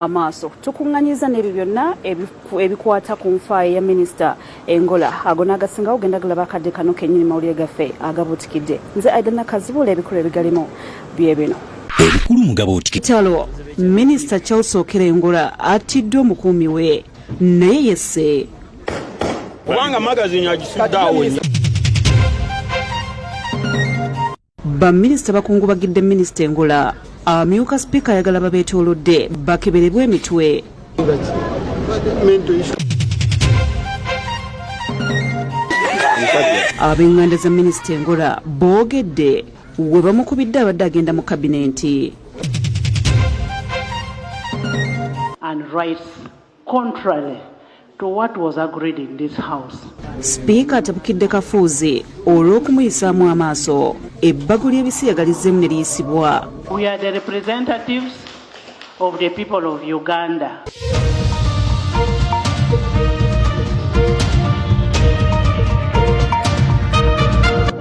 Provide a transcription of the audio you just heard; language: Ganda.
Amaaso tukunganyiza n'ebyo byonna ebikwata ku nfaayo ya Minisita Engola agona agasingawo genda galaba akadde kano kennyini mawulire gaffe agabutikidde nze Aidana Kazibula ebikulu ebigalimu bye bino ebikulu mugabutikidde Kitalo Minisita kyawusookera Engola attiddwa omukuumi we naye yesse kubanga magazini agisuddeawo Baminisita Bakungubagidde Minisita Engola amyuka sipiika ayagala babeetoolodde bakeberebwe emitwe ab'enganda za Minisita Engola Boogedde we bamukubidde abadde agenda mu kabineeti and rights contrary to what was agreed in this house. Sipiika atabukidde kafuuzi olw'okumuyisaamu amaaso ebbago ly'ebisi yagalizzemu ne liyisibwa. We are the representatives of the people of Uganda.